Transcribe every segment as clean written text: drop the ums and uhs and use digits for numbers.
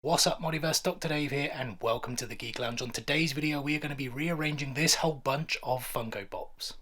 What's up Modiverse, Dr. Dave here and welcome to the Geek Lounge. On today's video we are going to be rearranging this whole bunch of Funko Pops.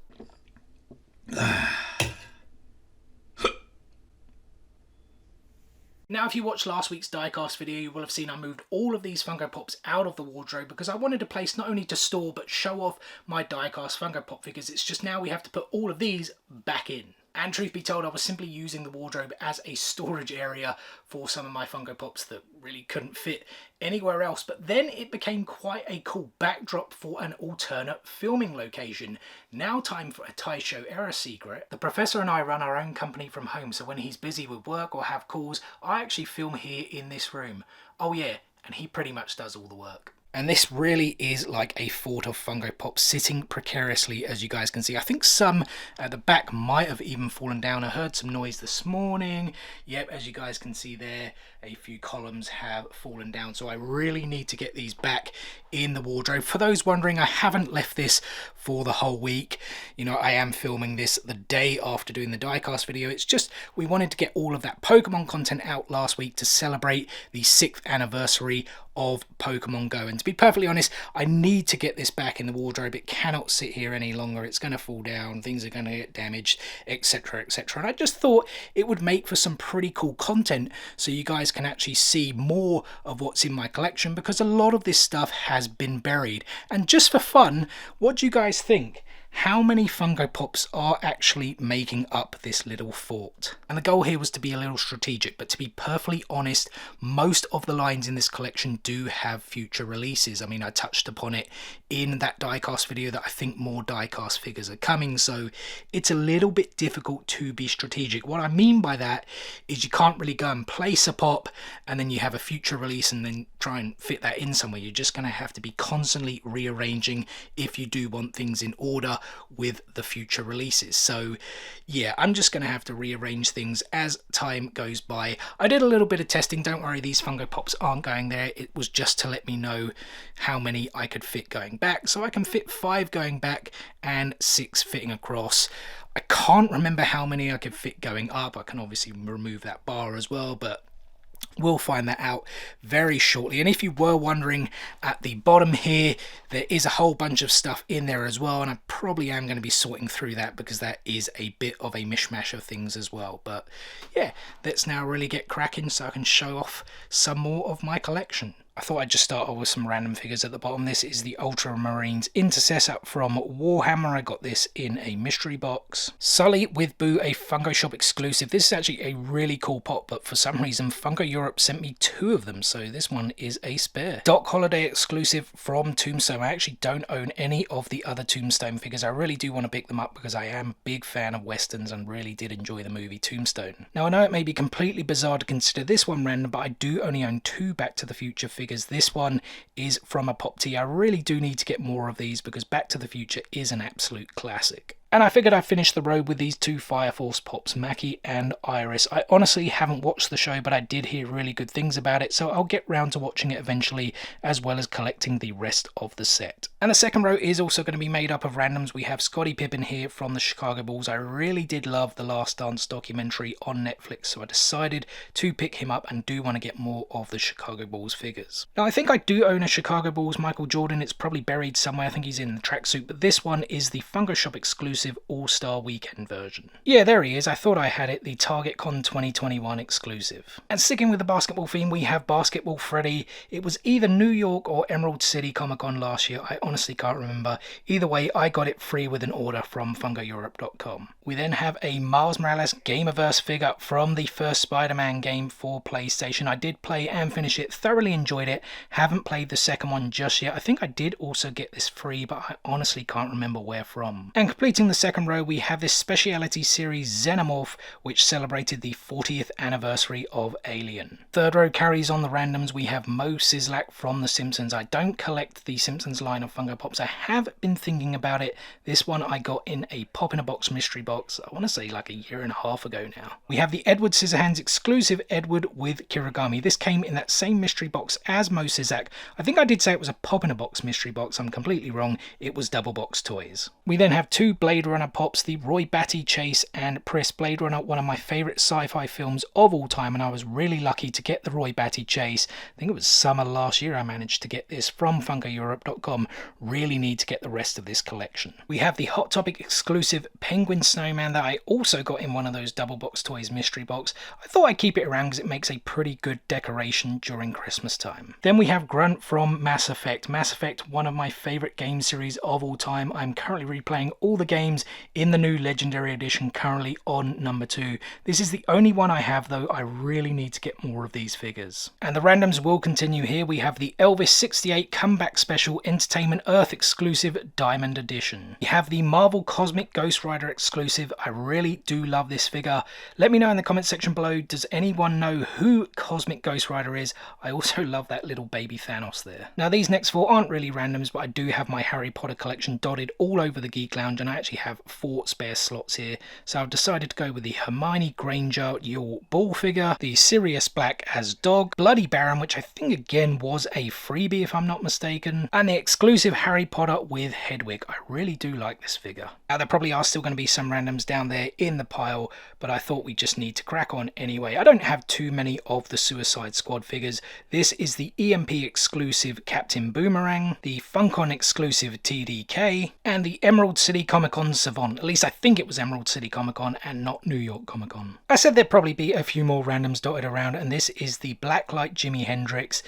Now if you watched last week's diecast video you will have seen I moved all of these Funko Pops out of the wardrobe because I wanted a place not only to store but show off my diecast Funko Pop figures. It's just now we have to put all of these back in. And truth be told, I was simply using the wardrobe as a storage area for some of my Funko Pops that really couldn't fit anywhere else. But then it became quite a cool backdrop for an alternate filming location. Now time for a Taisho era secret. The professor and I run our own company from home, so when he's busy with work or have calls, I actually film here in this room. Oh yeah, and he pretty much does all the work. And this really is like a fort of Funko Pops sitting precariously, as you guys can see. I think some at the back might have even fallen down. I heard some noise this morning. Yep, as you guys can see there, a few columns have fallen down. So I really need to get these back in the wardrobe. For those wondering, I haven't left this for the whole week. You know, I am filming this the day after doing the diecast video. It's just we wanted to get all of that Pokemon content out last week to celebrate the 6th anniversary of Pokemon Go. And to be perfectly honest, I need to get this back in the wardrobe. It cannot sit here any longer. It's going to fall down, things are going to get damaged, etc, etc. And I just thought it would make for some pretty cool content so you guys can actually see more of what's in my collection, because a lot of this stuff has been buried. And just for fun, what do you guys think? How many Funko Pops are actually making up this little fort? And the goal here was to be a little strategic, but to be perfectly honest, most of the lines in this collection do have future releases. I mean, I touched upon it in that diecast video that I think more diecast figures are coming, so it's a little bit difficult to be strategic. What I mean by that is you can't really go and place a pop and then you have a future release and then try and fit that in somewhere. You're just going to have to be constantly rearranging if you do want things in order with the future releases. So yeah, I'm just going to have to rearrange things as time goes by. I did a little bit of testing. Don't worry, these Funko Pops aren't going there. It was just to let me know how many I could fit going back. So I can fit 5 going back and 6 fitting across. I can't remember how many I could fit going up. I can obviously remove that bar as well, but we'll find that out very shortly. And if you were wondering, at the bottom here there is a whole bunch of stuff in there as well, and I probably am going to be sorting through that because that is a bit of a mishmash of things as well. But yeah, let's now really get cracking so I can show off some more of my collection. I thought I'd just start off with some random figures at the bottom. This is the Ultramarines Intercessor from Warhammer. I got this in a mystery box. Sully with Boo, a Funko Shop exclusive. This is actually a really cool pop, but for some reason Funko Europe sent me 2 of them, so this one is a spare. Doc Holliday exclusive from Tombstone. I actually don't own any of the other Tombstone figures. I really do want to pick them up because I am a big fan of westerns and really did enjoy the movie Tombstone. Now I know it may be completely bizarre to consider this one random, but I do only own 2 Back to the Future figures. This one is from a Pop T. I really do need to get more of these because Back to the Future is an absolute classic. And I figured I'd finish the road with these 2 Fire Force Pops, Mackie and Iris. I honestly haven't watched the show, but I did hear really good things about it, so I'll get round to watching it eventually, as well as collecting the rest of the set. And the second row is also going to be made up of randoms. We have Scottie Pippen here from the Chicago Bulls. I really did love the Last Dance documentary on Netflix, so I decided to pick him up and do want to get more of the Chicago Bulls figures. Now I think I do own a Chicago Bulls Michael Jordan. It's probably buried somewhere. I think he's in the tracksuit, but this one is the Funko Shop exclusive All-Star Weekend version. Yeah, there he is. I thought I had it. The Target Con 2021 exclusive. And sticking with the basketball theme, we have Basketball Freddy. It was either New York or Emerald City Comic Con last year. I honestly can't remember. Either way, I got it free with an order from FunkoEurope.com. We then have a Miles Morales Gameverse figure from the first Spider-Man game for PlayStation. I did play and finish it. Thoroughly enjoyed it. Haven't played the second one just yet. I think I did also get this free, but I honestly can't remember where from. And completing the second row, we have this Speciality Series Xenomorph, which celebrated the 40th anniversary of Alien. Third row carries on the randoms. We have Mo Sislak from The Simpsons. I don't collect the Simpsons line of Funko Pops. I have been thinking about it. This one I got in a pop-in-a-box mystery box, I want to say like a year and a half ago now. We have the Edward Scissorhands exclusive Edward with Kirigami. This came in that same mystery box as Mo Sislak. I think I did say it was a pop-in-a-box mystery box. I'm completely wrong. It was double box toys. We then have 2 Blade Blade Runner pops, the Roy Batty chase and Priss Blade Runner, one of my favourite sci-fi films of all time, and I was really lucky to get the Roy Batty chase. I think it was summer last year I managed to get this from FunkoEurope.com. Really need to get the rest of this collection. We have the Hot Topic exclusive Penguin Snowman that I also got in one of those Double Box Toys mystery box. I thought I'd keep it around because it makes a pretty good decoration during Christmas time. Then we have Grunt from Mass Effect. Mass Effect, one of my favourite game series of all time. I'm currently replaying all the games in the new Legendary Edition, currently on number 2. This is the only one I have though. I really need to get more of these figures. And the randoms will continue here. We have the Elvis 68 Comeback Special Entertainment Earth exclusive Diamond Edition. We have the Marvel Cosmic Ghost Rider exclusive. I really do love this figure. Let me know in the comment section below, does anyone know who Cosmic Ghost Rider is? I also love that little baby Thanos there. Now these next 4 aren't really randoms, but I do have my Harry Potter collection dotted all over the Geek Lounge, and I actually have 4 spare slots here. So I've decided to go with the Hermione Granger Yule Ball figure, the Sirius Black as Dog, Bloody Baron, which I think again was a freebie if I'm not mistaken, and the exclusive Harry Potter with Hedwig. I really do like this figure. Now there probably are still going to be some randoms down there in the pile, but I thought we just need to crack on anyway. I don't have too many of the Suicide Squad figures. This is the EMP exclusive Captain Boomerang, the Funkon exclusive TDK, and the Emerald City Comic Con Savant. At least I think it was Emerald City Comic Con and not New York Comic Con. I said there'd probably be a few more randoms dotted around, and this is the Blacklight Jimi Hendrix,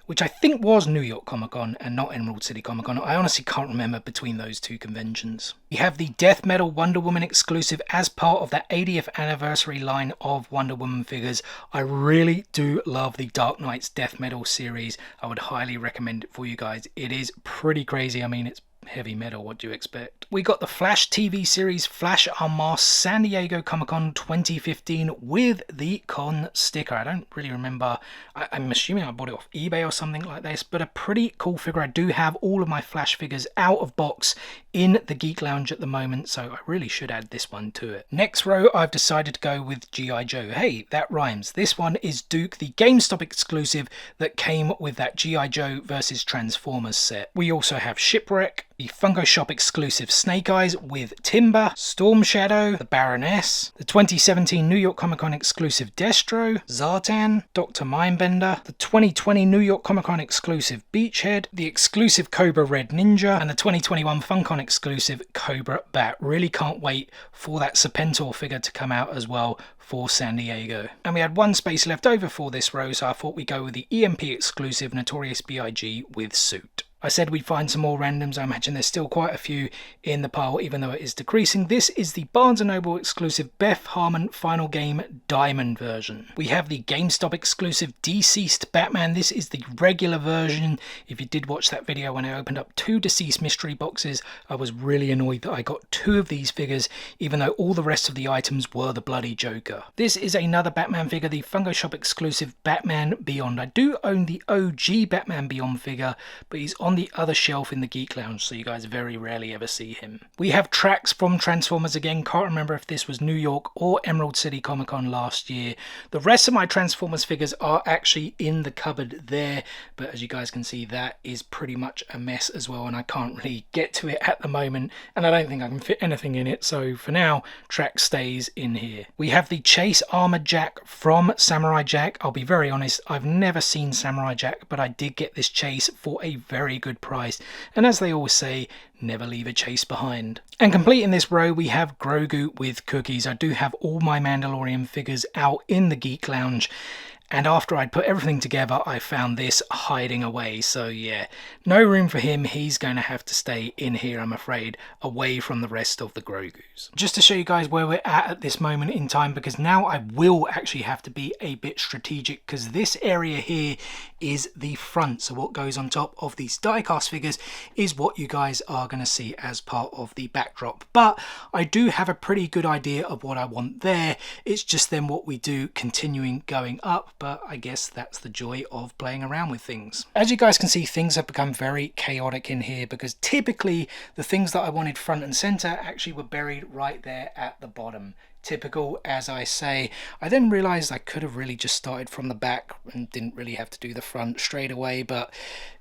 which I think was New York Comic Con and not Emerald City Comic Con. I honestly can't remember between those two conventions. We have the Death Metal Wonder Woman exclusive as part of that 80th anniversary line of Wonder Woman figures. I really do love the Dark Knight's Death Metal series. I would highly recommend it for you guys. It is pretty crazy. I mean, it's heavy metal, what do you expect? We got the Flash TV series Flash Unmasked San Diego Comic Con 2015 with the con sticker. I don't really remember. I'm assuming I bought it off eBay or something like this, but a pretty cool figure. I do have all of my Flash figures out of box in the Geek Lounge at the moment, so I really should add this one to it. Next row, I've decided to go with G.I. Joe. Hey, that rhymes. This one is Duke, the GameStop exclusive that came with that G.I. Joe versus Transformers set. We also have Shipwreck, the Funko Shop exclusive Snake Eyes with Timber, Storm Shadow, the Baroness, the 2017 New York Comic Con exclusive Destro, Zartan, Dr. Mindbender, the 2020 New York Comic Con exclusive Beachhead, the exclusive Cobra Red Ninja, and the 2021 Funcon exclusive Cobra Bat. Really can't wait for that Serpentor figure to come out as well for San Diego. And we had 1 space left over for this row, so I thought we'd go with the EMP exclusive Notorious B.I.G. with Suit. I said we'd find some more randoms. I imagine there's still quite a few in the pile, even though it is decreasing. This is the Barnes & Noble exclusive Beth Harmon Final Game Diamond version. We have the GameStop exclusive Deceased Batman. This is the regular version. If you did watch that video when I opened up 2 Deceased mystery boxes, I was really annoyed that I got 2 of these figures, even though all the rest of the items were the bloody Joker. This is another Batman figure, the Funko Shop exclusive Batman Beyond. I do own the OG Batman Beyond figure, but he's on the other shelf in the Geek Lounge, so you guys very rarely ever see him. We have tracks from Transformers again. Can't remember if this was New York or Emerald City Comic Con last year. The rest of my Transformers figures are actually in the cupboard there, but as you guys can see, that is pretty much a mess as well, and I can't really get to it at the moment, and I don't think I can fit anything in it, so for now, track stays in here. We have the Chase Armored Jack from Samurai Jack. I'll be very honest, I've never seen Samurai Jack, but I did get this Chase for a very good price, and as they always say, never leave a Chase behind. And completing this row, we have Grogu with cookies. I do have all my Mandalorian figures out in the Geek Lounge, and after I'd put everything together, I found this hiding away. So yeah, no room for him. He's going to have to stay in here, I'm afraid, away from the rest of the Grogus. Just to show you guys where we're at this moment in time, because now I will actually have to be a bit strategic, because this area here is the front. So what goes on top of these diecast figures is what you guys are going to see as part of the backdrop. But I do have a pretty good idea of what I want there. It's just then what we do continuing going up. But I guess that's the joy of playing around with things. As you guys can see, things have become very chaotic in here, because typically the things that I wanted front and center actually were buried right there at the bottom. Typical, as I say. I then realised I could have really just started from the back and didn't really have to do the front straight away, but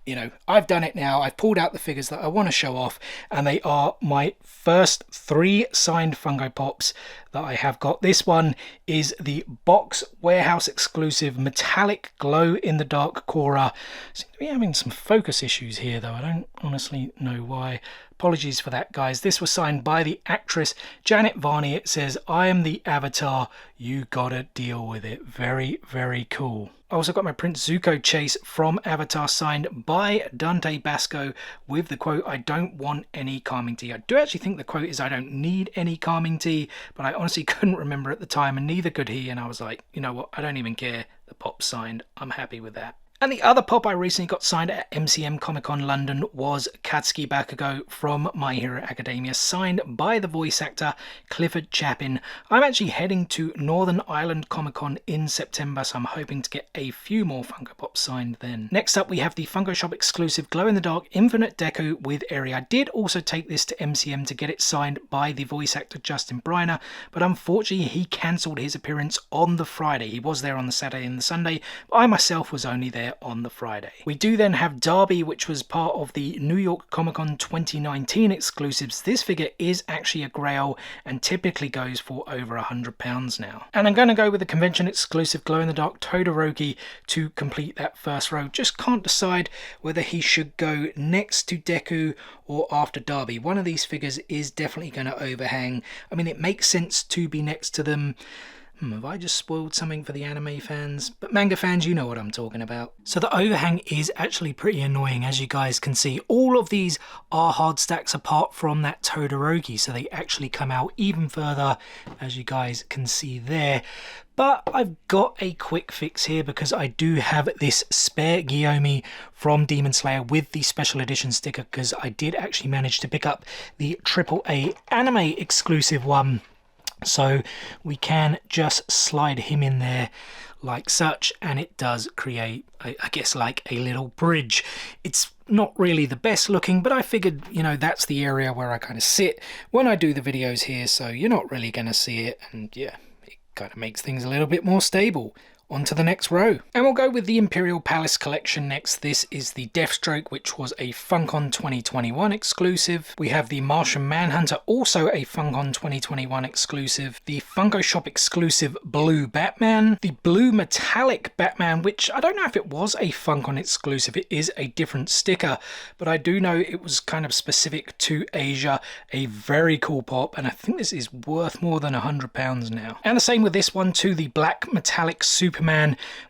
you know, I've done it now. I've pulled out the figures that I want to show off, and they are my first 3 signed Funko Pops that I have got. This one is the Box Warehouse exclusive metallic glow in the dark Korra. Seem to be having some focus issues here though. I don't honestly know why. Apologies for that, guys. This was signed by the actress Janet Varney. It says, "I am the Avatar, you gotta deal with it." Very, very cool. I also got my Prince Zuko chase from Avatar signed by Dante Basco with the quote, "I don't want any calming tea." I do actually think the quote is, "I don't need any calming tea," but I honestly couldn't remember at the time, and neither could he, and I was like, you know what, I don't even care. The pop's signed. I'm happy with that. And the other pop I recently got signed at MCM Comic Con London was Katsuki Bakugo from My Hero Academia, signed by the voice actor Clifford Chapin. I'm actually heading to Northern Ireland Comic Con in September, so I'm hoping to get a few more Funko Pops signed then. Next up, we have the Funko Shop exclusive glow-in-the-dark Infinite Deku with Eri. I did also take this to MCM to get it signed by the voice actor Justin Briner, but unfortunately he cancelled his appearance on the Friday. He was there on the Saturday and the Sunday, but I myself was only there on the Friday. We do then have Darby, which was part of the New York Comic Con 2019 exclusives. This figure is actually a Grail and typically goes for over £100 now. And I'm going to go with the convention exclusive glow-in-the-dark Todoroki to complete that first row. Just can't decide whether he should go next to Deku or after Darby. One of these figures is definitely going to overhang. I mean, it makes sense to be next to them. Have I just spoiled something for the anime fans? But manga fans, you know what I'm talking about. So the overhang is actually pretty annoying, as you guys can see. All of these are hard stacks apart from that Todoroki, so they actually come out even further, as you guys can see there. But I've got a quick fix here because I do have this spare Guillaume from Demon Slayer with the special edition sticker, because I did actually manage to pick up the AAA anime exclusive one. So we can just slide him in there like such, and it does create, I guess, like a little bridge. It's not really the best looking, but I figured, you know, that's the area where I kind of sit when I do the videos here, so you're not really going to see it, and yeah, it kind of makes things a little bit more stable. On to the next row. And we'll go with the Imperial Palace collection next. This is the Deathstroke, which was a FunCon 2021 exclusive. We have the Martian Manhunter, also a FunCon 2021 exclusive. The Funko Shop exclusive Blue Batman. The Blue Metallic Batman, which I don't know if it was a FunCon exclusive. It is a different sticker, but I do know it was kind of specific to Asia. A very cool pop, and I think this is worth more than £100 now. And the same with this one too, the Black Metallic Superman,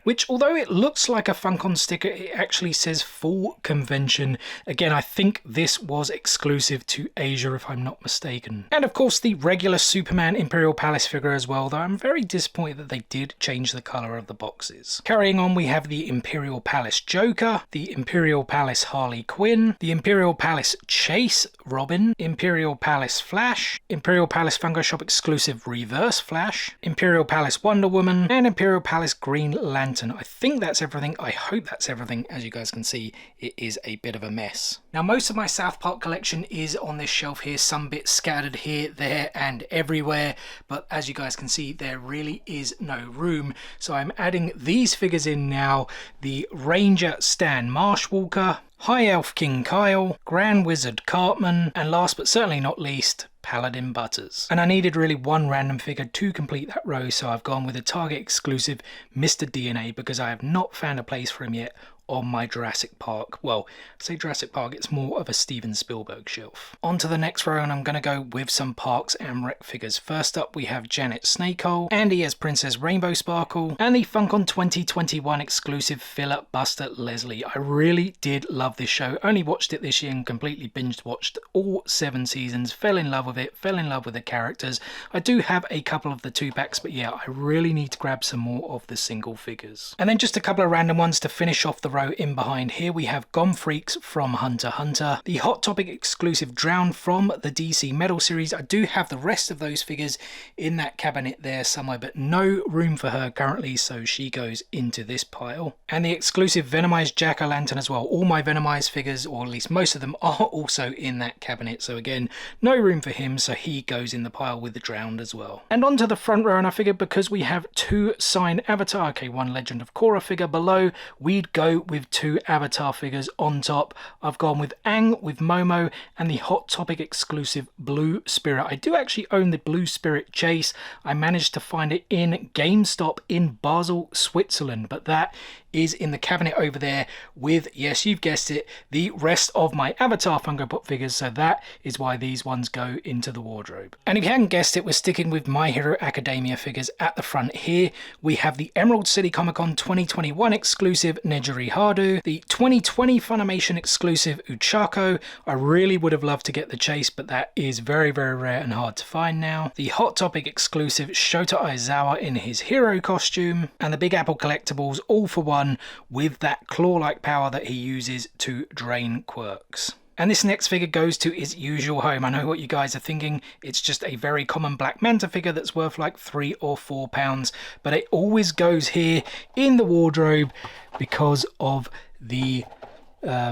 which although it looks like a FunCon sticker, it actually says Full Convention. Again, I think this was exclusive to Asia if I'm not mistaken. And of course the regular Superman Imperial Palace figure as well, though I'm very disappointed that they did change the colour of the boxes. Carrying on, we have the Imperial Palace Joker, the Imperial Palace Harley Quinn, the Imperial Palace Chase Robin, Imperial Palace Flash, Imperial Palace Funko Shop exclusive Reverse Flash, Imperial Palace Wonder Woman, and Imperial Palace Green Lantern. I think that's everything. I hope that's everything. As you guys can see, it is a bit of a mess. Now, most of my South Park collection is on this shelf here, some bits scattered here, there, and everywhere, but as you guys can see, there really is no room, so I'm adding these figures in now. The Ranger Stan Marshwalker, High Elf King Kyle, Grand Wizard Cartman, and last but certainly not least, Paladin Butters. And I needed really one random figure to complete that row, so I've gone with a Target exclusive Mr. DNA because I have not found a place for him yet on my Jurassic Park. Well, I say Jurassic Park, it's more of a Steven Spielberg shelf. On to the next row, and I'm going to go with some Parks and Rec figures. First up, we have Janet Snakehole, Andy as Princess Rainbow Sparkle, and the FunCon 2021 exclusive Philip Buster Leslie. I really did love this show. Only watched it this year and completely binge watched all 7 seasons. Fell in love with it, fell in love with the characters. I do have a couple of the 2-packs, but yeah, I really need to grab some more of the single figures. And then just a couple of random ones to finish off the row in behind here, we have Gone Freaks from Hunter x Hunter, the Hot Topic exclusive Drown from the DC Metal series. I do have the rest of those figures in that cabinet there somewhere, but no room for her currently, so she goes into this pile. And the exclusive Venomized Jack-O-Lantern as well. All my Venomized figures, or at least most of them, are also in that cabinet, so again, no room for him, so he goes in the pile with the Drowned as well. And onto the front row, and I figured because we have 2 signed Avatar, okay, 1 Legend of Korra figure below, we'd go with 2 Avatar figures on top. I've gone with Aang, with Momo, and the Hot Topic exclusive Blue Spirit. I do actually own the Blue Spirit Chase. I managed to find it in GameStop in Basel, Switzerland, but that is in the cabinet over there with, yes, you've guessed it, the rest of my Avatar Funko Pop figures, so that is why these ones go into the wardrobe. And if you hadn't guessed it, we're sticking with My Hero Academia figures at the front here. We have the Emerald City Comic Con 2021 exclusive Nejiri Hadu, the 2020 Funimation exclusive Uchako. I really would have loved to get the Chase, but that is very, very rare and hard to find now. The Hot Topic exclusive Shota Aizawa in his hero costume, and the Big Apple Collectibles All for One with that claw-like power that he uses to drain quirks. And this next figure goes to its usual home. I know what you guys are thinking. It's just a very common Black Manta figure that's worth like £3 or £4, but it always goes here in the wardrobe because of the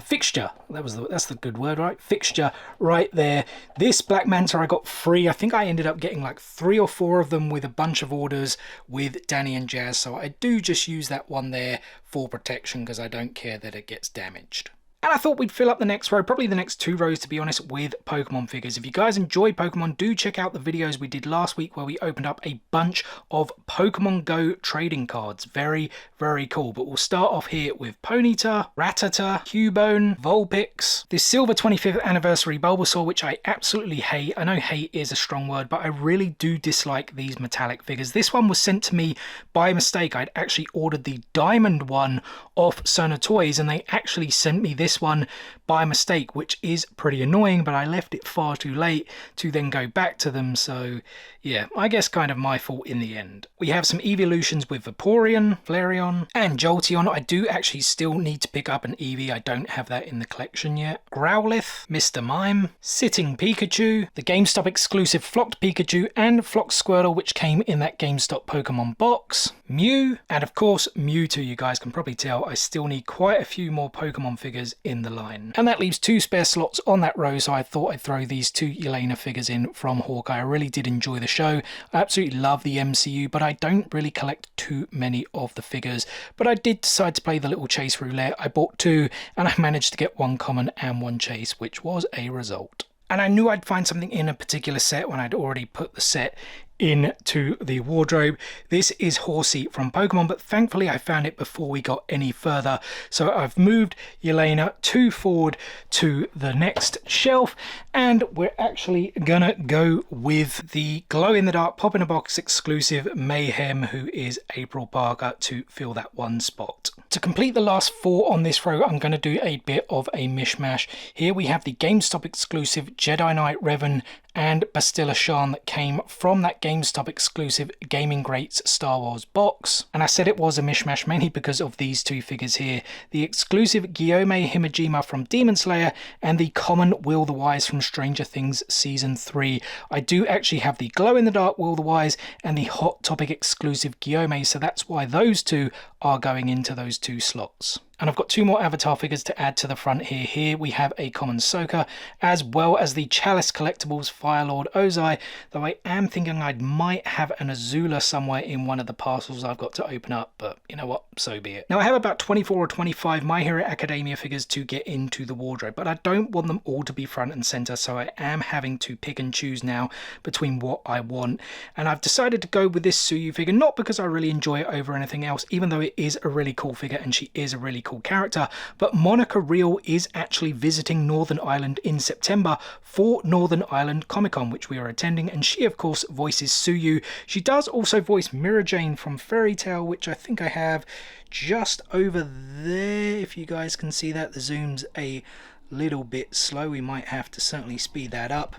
fixture. That's the good word, right? Fixture right there. This Black Manta I got free. I think I ended up getting like 3 or 4 of them with a bunch of orders with Danny and Jazz, so I do just use that one there for protection because I don't care that it gets damaged. And I thought we'd fill up the next row, probably the next 2 rows to be honest, with Pokemon figures. If you guys enjoy Pokemon, do check out the videos we did last week where we opened up a bunch of Pokemon Go trading cards. Very, very cool. But we'll start off here with Ponyta, Rattata, Cubone, Vulpix, this Silver 25th Anniversary Bulbasaur, which I absolutely hate. I know hate is a strong word, but I really do dislike these metallic figures. This one was sent to me by mistake. I'd actually ordered the diamond one off Sona Toys, and they actually sent me this one by mistake, which is pretty annoying, but I left it far too late to then go back to them, so yeah, I guess kind of my fault in the end. We have some evolutions with Vaporeon, Flareon, and Jolteon. I do actually still need to pick up an Eevee. I don't have that in the collection yet. Growlithe, Mr. Mime, Sitting Pikachu, the GameStop exclusive Flocked Pikachu and Flocked Squirtle, which came in that GameStop Pokemon box, Mew, and of course Mewtwo. You guys can probably tell I still need quite a few more Pokemon figures in the line. And that leaves 2 spare slots on that row, so I thought I'd throw these 2 Yelena figures in from Hawkeye. I really did enjoy the show. I absolutely love the MCU, but I don't really collect too many of the figures. But I did decide to play the little chase roulette. I bought 2 and I managed to get 1 common and 1 chase, which was a result. And I knew I'd find something in a particular set when I'd already put the set into the wardrobe. This is Horsey from Pokemon, but thankfully I found it before we got any further. So I've moved Yelena 2 forward to the next shelf, and we're actually gonna go with the glow-in-the-dark pop-in-a-box exclusive Mayhem, who is April Parker, to fill that 1 spot. To complete the last 4 on this row, I'm going to do a bit of a mishmash. Here we have the GameStop exclusive Jedi Knight Revan and Bastilla Shan that came from that GameStop exclusive Gaming Greats Star Wars box. And I said it was a mishmash mainly because of these 2 figures here. The exclusive Gyome Himejima from Demon Slayer and the common Will the Wise from Stranger Things Season 3. I do actually have the glow-in-the-dark Will the Wise and the Hot Topic exclusive Gyome, so that's why those 2 are going into those 2 slots. And I've got 2 more Avatar figures to add to the front here. Here we have a common Sokka, as well as the Chalice Collectibles Firelord Ozai, though I am thinking I might have an Azula somewhere in one of the parcels I've got to open up, but you know what, so be it. Now I have about 24 or 25 My Hero Academia figures to get into the wardrobe, but I don't want them all to be front and center, so I am having to pick and choose now between what I want. And I've decided to go with this Suyu figure, not because I really enjoy it over anything else, even though it is a really cool figure and she is a really cool character, but Monica Real is actually visiting Northern Ireland in September for Northern Ireland Comic Con, which we are attending, and she of course voices Suyu. She does also voice Mira Jane from Fairy Tail, which I think I have just over there. If you guys can see that, the zoom's a little bit slow. We might have to certainly speed that up.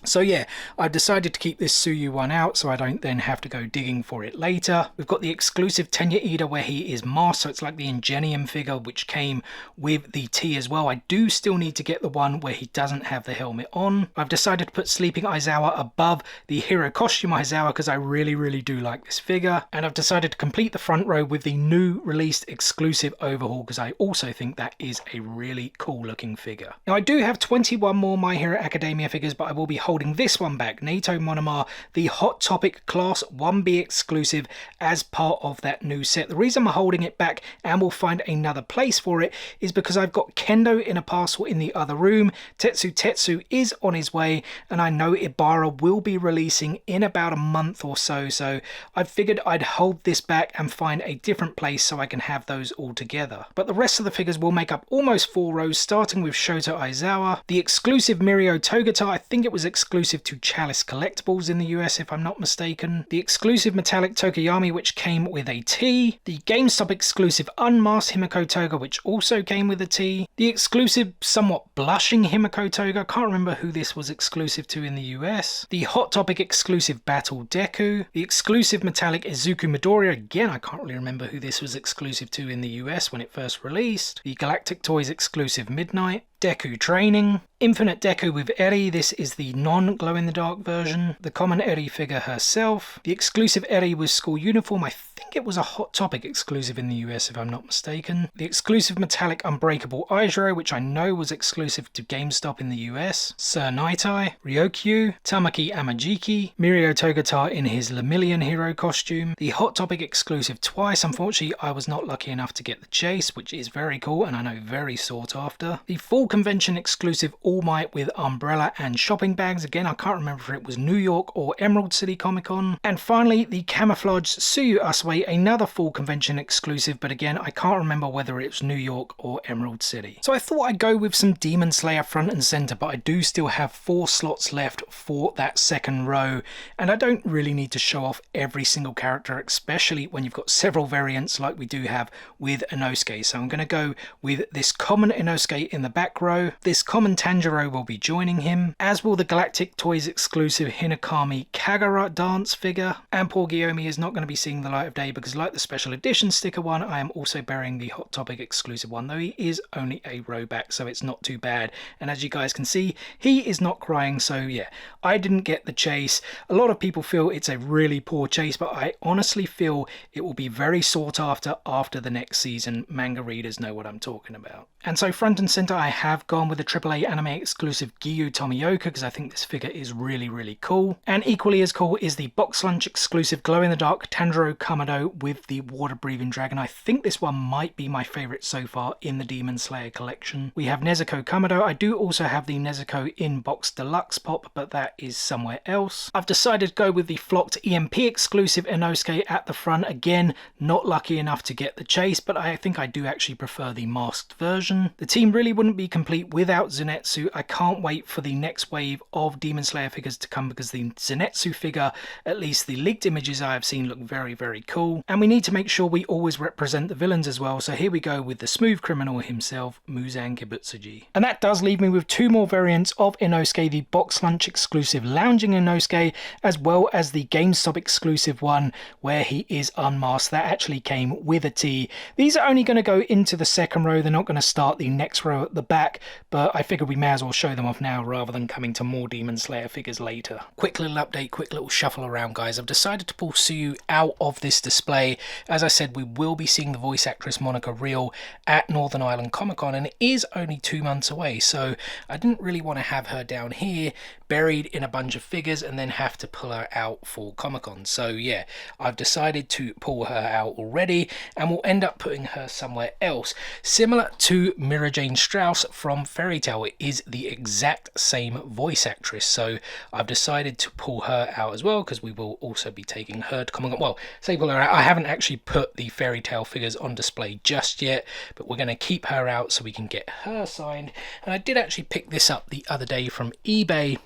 So yeah, I've decided to keep this Suyu one out so I don't then have to go digging for it later. We've got the exclusive Tenya Ida where he is masked, so it's like the Ingenium figure which came with the T as well. I do still need to get the one where he doesn't have the helmet on. I've decided to put Sleeping Aizawa above the Hero Costume Aizawa because I really do like this figure. And I've decided to complete the front row with the new released exclusive overhaul because I also think that is a really cool looking figure. Now I do have 21 more My Hero Academia figures, but I will be holding this one back, Naito Monomaru, the Hot Topic Class 1B exclusive, as part of that new set. The reason I'm holding it back, and we'll find another place for it, is because I've got Kendo in a parcel in the other room, Tetsu is on his way, and I know Ibara will be releasing in about a month or so, so I figured I'd hold this back and find a different place so I can have those all together. But the rest of the figures will make up almost 4 rows, starting with Shoto Aizawa, the exclusive Mirio Togata, I think it was exclusive to Chalice Collectibles in the US if I'm not mistaken, the exclusive metallic Tokuyami which came with a T, the GameStop exclusive unmasked Himiko Toga which also came with a T, the exclusive somewhat blushing Himiko Toga, can't remember who this was exclusive to in the US, the Hot Topic exclusive Battle Deku, the exclusive metallic Izuku Midoriya, again I can't really remember who this was exclusive to in the US when it first released, the Galactic Toys exclusive Midnight, Deku Training, Infinite Deku with Eri, this is the non-glow-in-the-dark version, the common Eri figure herself, the exclusive Eri with school uniform, I think it was a Hot Topic exclusive in the US if I'm not mistaken, the exclusive metallic Unbreakable Aijiro, which I know was exclusive to GameStop in the US, Sir Naitai, Ryokyu, Tamaki Amajiki, Mirio Togata in his Lemillion hero costume, the Hot Topic exclusive Twice, unfortunately I was not lucky enough to get the Chase, which is very cool and I know very sought after, the full convention exclusive All Might with umbrella and shopping bags, again I can't remember if it was New York or Emerald City Comic Con, and finally the camouflage Suyu Asue, another full convention exclusive, but again I can't remember whether it was New York or Emerald City. So I thought I'd go with some Demon Slayer front and center, but I do still have 4 slots left for that second row, and I don't really need to show off every single character, especially when you've got several variants like we do have with Inosuke. So I'm going to go with this common Inosuke in the back row, this common Tanjiro will be joining him, as will the Galactic Toys exclusive Hinokami Kagura dance figure, and poor Guillaume is not going to be seeing the light of day because like the special edition sticker one, I am also burying the Hot Topic exclusive one, though he is only a row back so it's not too bad, and as you guys can see he is not crying, so yeah, I didn't get the chase. A lot of people feel it's a really poor chase, but I honestly feel it will be very sought after the next season. Manga readers know what I'm talking about. And so front and center I have gone with the AAA anime exclusive Giyu Tomioka because I think this figure is really cool. And equally as cool is the Box Lunch exclusive glow-in-the-dark Tanjiro Kamado with the water-breathing dragon. I think this one might be my favourite so far in the Demon Slayer collection. We have Nezuko Kamado. I do also have the Nezuko in Box Deluxe Pop, but that is somewhere else. I've decided to go with the flocked EMP exclusive Inosuke at the front. Again, not lucky enough to get the chase, but I think I do actually prefer the masked version. The team really wouldn't be complete without Zenitsu. I can't wait for the next wave of Demon Slayer figures to come because the Zenitsu figure, at least the leaked images I have seen, look very cool. And we need to make sure we always represent the villains as well, so here we go with the smooth criminal himself, Muzan Kibutsuji. And that does leave me with 2 more variants of Inosuke, the Box Lunch exclusive Lounging Inosuke, as well as the GameStop exclusive one where he is unmasked. That actually came with a T. These are only going to go into the second row, they're not going to start the next row at the back, but I figured we may as well show them off now rather than coming to more Demon Slayer figures later. Quick little update, quick little shuffle around guys. I've decided to pull Suyu out of this display. As I said, we will be seeing the voice actress Monica Rial at Northern Ireland Comic Con, and it is only 2 months away, so I didn't really want to have her down here buried in a bunch of figures and then have to pull her out for Comic Con. So yeah, I've decided to pull her out already and we'll end up putting her somewhere else. Similar to Mira Jane Strauss from Fairy Tail, it is the exact same voice actress, so I've decided to pull her out as well because we will also be taking her to Comic Con. Well, say pull her out, I haven't actually put the Fairy Tail figures on display just yet, but we're going to keep her out so we can get her signed. And I did actually pick this up the other day from eBay.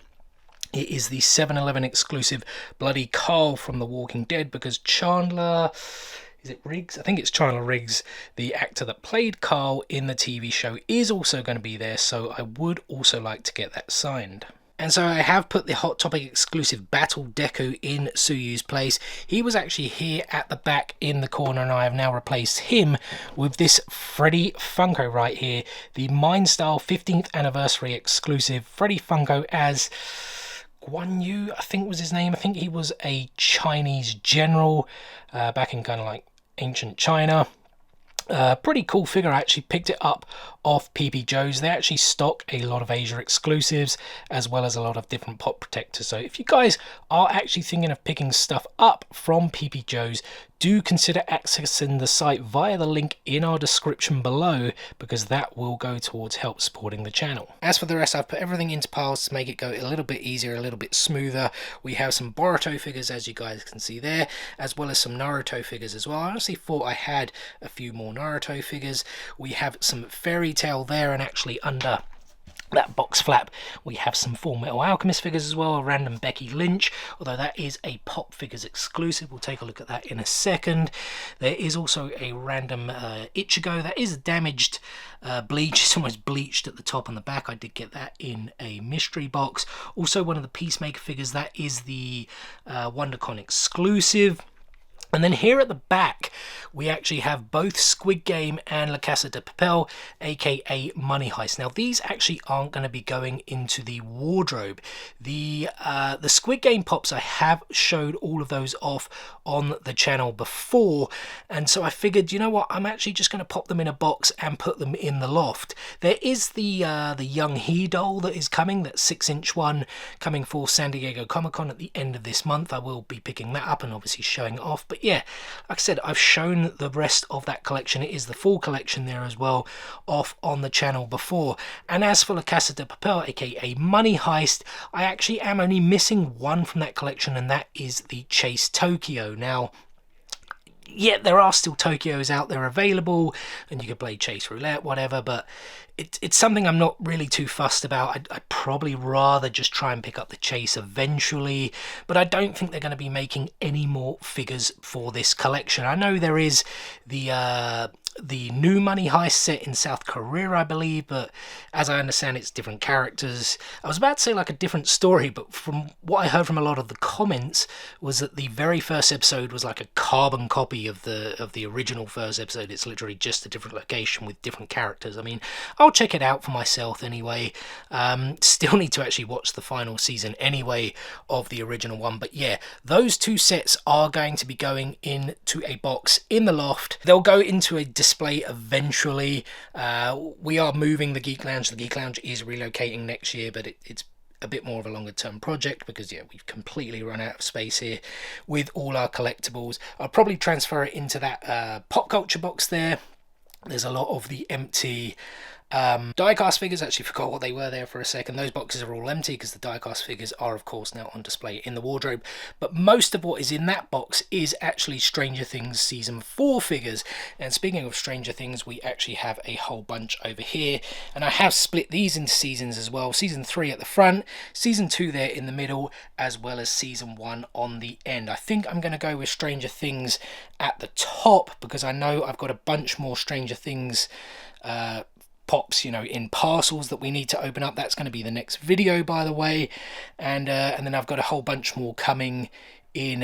It is the 7-Eleven exclusive Bloody Carl from The Walking Dead because Chandler... is it Riggs? I think it's Chandler Riggs, the actor that played Carl in the TV show, is also going to be there, so I would also like to get that signed. And so I have put the Hot Topic exclusive Battle Deku in Suyu's place. He was actually here at the back in the corner, and I have now replaced him with this Freddy Funko right here. The Mind Style 15th anniversary exclusive Freddy Funko as Guan Yu, I think was his name. I think he was a Chinese general back in kind of like ancient China. Pretty cool figure. I actually picked it up off PB Joe's. They actually stock a lot of Asia exclusives as well as a lot of different pop protectors. So if you guys are actually thinking of picking stuff up from PB Joe's, do consider accessing the site via the link in our description below, because that will go towards help supporting the channel. As for the rest, I've put everything into piles to make it go a little bit easier, a little bit smoother. We have some Boruto figures, as you guys can see there, as well as some Naruto figures as well. I honestly thought I had a few more Naruto figures. We have some Fairy Tail there, and actually under that box flap we have some Fullmetal Alchemist figures as well, a random Becky Lynch, although that is a Pop Figures exclusive. We'll take a look at that in a second. There is also a random Ichigo that is damaged, bleach. It's almost bleached at the top and the back. I did get that in a mystery box. Also one of the Peacemaker figures, that is the WonderCon exclusive. And then here at the back, we actually have both Squid Game and La Casa de Papel, aka Money Heist. Now, these actually aren't going to be going into the wardrobe. The Squid Game pops, I have showed all of those off on the channel before, and so I figured, you know what, I'm actually just going to pop them in a box and put them in the loft. There is the Young He doll that is coming, that 6-inch one, coming for San Diego Comic-Con at the end of this month. I will be picking that up and obviously showing it off, but yeah, like I said, I've shown the rest of that collection. It is the full collection there as well, off on the channel before. And as for La Casa de Papel, aka Money Heist, I actually am only missing one from that collection, and that is the Chase Tokyo. Now, yeah, there are still Tokyos out there available, and you can play Chase Roulette, whatever, but it's something I'm not really too fussed about. I'd probably rather just try and pick up the Chase eventually, but I don't think they're going to be making any more figures for this collection. I know there is the new Money Heist set in South Korea, I believe, but as I understand, it's different characters. I was about to say like a different story, but from what I heard from a lot of the comments was that the very first episode was like a carbon copy of the original first episode. It's literally just a different location with different characters. I mean, I'll check it out for myself anyway. Still need to actually watch the final season anyway of the original one, but yeah, those two sets are going to be going into a box in the loft. They'll go into a display eventually. We are moving the Geek Lounge. The Geek Lounge is relocating next year, but it's a bit more of a longer term project because yeah, we've completely run out of space here with all our collectibles. I'll probably transfer it into that pop culture box there. There's a lot of the empty diecast figures. Actually forgot what they were there for a second. Those boxes are all empty because the diecast figures are of course now on display in the wardrobe, but most of what is in that box is actually Stranger Things season 4 figures. And speaking of Stranger Things, we actually have a whole bunch over here, and I have split these into seasons as well. Season 3 at the front, season 2 there in the middle, as well as season 1 on the end. I think I'm going to go with Stranger Things at the top because I know I've got a bunch more Stranger Things pops, you know, in parcels that we need to open up. That's going to be the next video, by the way, and then I've got a whole bunch more coming in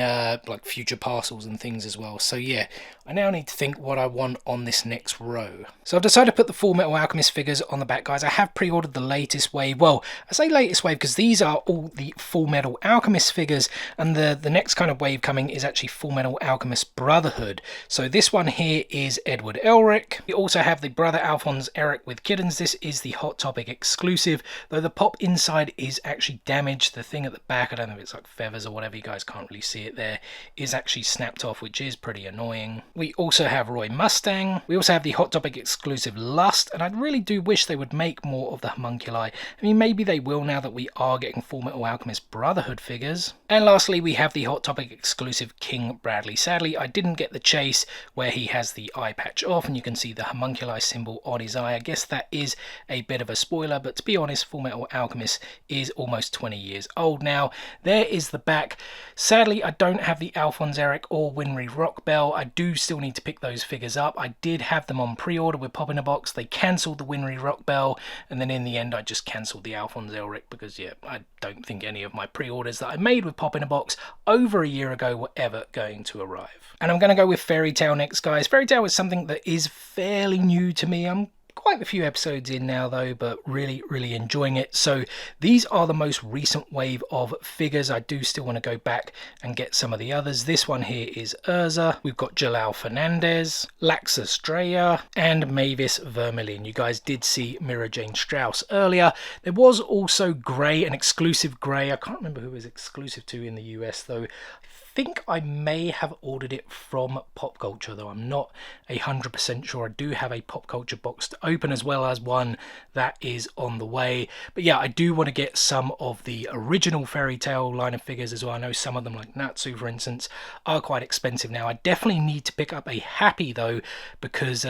like future parcels and things as well. So yeah, I now need to think what I want on this next row. So I've decided to put the Fullmetal Alchemist figures on the back, guys. I have pre-ordered the latest wave. Well, I say latest wave because these are all the Fullmetal Alchemist figures, and the next kind of wave coming is actually Fullmetal Alchemist Brotherhood. So this one here is Edward Elric. We also have the brother Alphonse Eric with kittens. This is the Hot Topic exclusive, though the pop inside is actually damaged. The thing at the back, I don't know if it's like feathers or whatever, you guys can't really see it there, is actually snapped off, which is pretty annoying. We also have Roy Mustang. We also have the Hot Topic exclusive Lust, and I really do wish they would make more of the homunculi. I mean, maybe they will now that we are getting Fullmetal Alchemist Brotherhood figures. And lastly, we have the Hot Topic exclusive King Bradley. Sadly, I didn't get the chase where he has the eye patch off, and you can see the homunculi symbol on his eye. I guess that is a bit of a spoiler, but to be honest, Fullmetal Alchemist is almost 20 years old now. There is the back. Sadly, Sadly, I don't have the Alphonse Eric or Winry Rock Bell. I do still need to pick those figures up. I did have them on pre-order with Pop in a Box. They cancelled the Winry Rock Bell, and then in the end I just cancelled the Alphonse Eric because, yeah, I don't think any of my pre-orders that I made with Pop in a Box over a year ago were ever going to arrive. And I'm going to go with Fairy Tail next, guys. Fairy Tail is something that is fairly new to me. I'm quite a few episodes in now though, but really enjoying it. So these are the most recent wave of figures. I do still want to go back and get some of the others. This one here is Urza. We've got Jalal Fernandez, Laxa Straya, and Mavis Vermilion. You guys did see Mira Jane Strauss earlier. There was also Grey, an exclusive Grey. I can't remember who it was exclusive to in the US though. I think I may have ordered it from Pop Culture, though I'm not 100% sure. I do have a Pop Culture box to open, as well as one that is on the way. But yeah, I do want to get some of the original Fairy Tail line of figures as well. I know some of them, like Natsu for instance, are quite expensive now. I definitely need to pick up a Happy though, because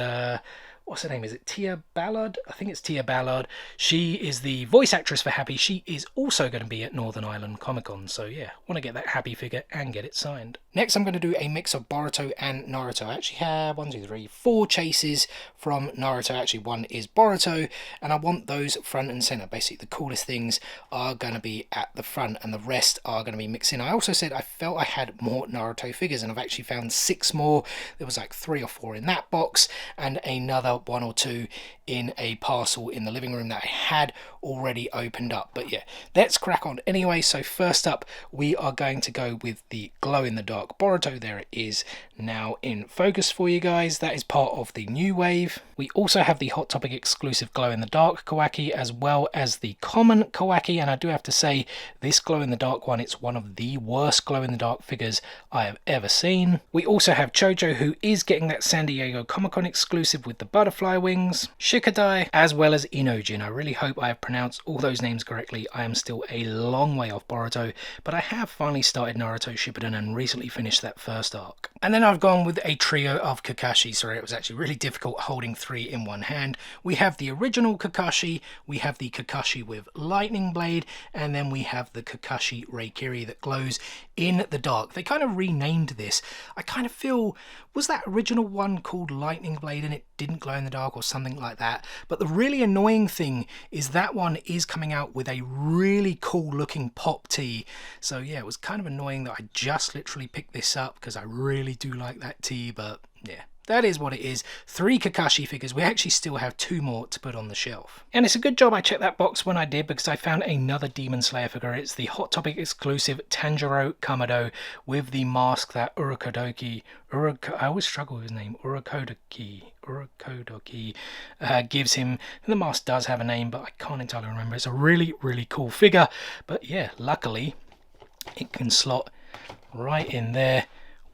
what's her name? Is it Tia Ballard? I think it's Tia Ballard. She is the voice actress for Happy. She is also going to be at Northern Ireland Comic Con. So yeah, want to get that Happy figure and get it signed. Next, I'm going to do a mix of Boruto and Naruto. I actually have 4 chases from Naruto. Actually, one is Boruto, and I want those front and center. Basically, the coolest things are going to be at the front, and the rest are going to be mixed in. I also said I felt I had more Naruto figures, and I've actually found 6 more. There was like 3 or 4 in that box, and another 1 or 2 in a parcel in the living room that I had already opened up. But yeah, let's crack on anyway. So first up, we are going to go with the glow-in-the-dark Boruto. There it is now in focus for you guys. That is part of the new wave. We also have the Hot Topic exclusive glow-in-the-dark Kawaki, as well as the common Kawaki, and I do have to say, this glow-in-the-dark one, it's one of the worst glow-in-the-dark figures I have ever seen. We also have Chojo, who is getting that San Diego Comic-Con exclusive with the butterfly wings, Shikadai, as well as Inojin. I really hope I have pronounced all those names correctly. I am still a long way off Boruto, but I have finally started Naruto Shippuden and recently finished that first arc. And then I've gone with a trio of Kakashi. Sorry, it was actually really difficult holding 3 in one hand. We have the original Kakashi, we have the Kakashi with Lightning Blade, and then we have the Kakashi Reikiri that glows in the dark. They kind of renamed this. I kind of feel, was that original one called Lightning Blade and it didn't glow in the dark or something like that? But the really annoying thing is that one is coming out with a really cool looking pop tee. So yeah, it was kind of annoying that I just literally picked this up because I really do like that tee, but yeah. That is what it is. 3 Kakashi figures. We actually still have 2 more to put on the shelf. And it's a good job I checked that box when I did, because I found another Demon Slayer figure. It's the Hot Topic exclusive Tanjiro Kamado with the mask that I always struggle with his name. Urokodoki gives him. And the mask does have a name, but I can't entirely remember. It's a really cool figure. But yeah, luckily it can slot right in there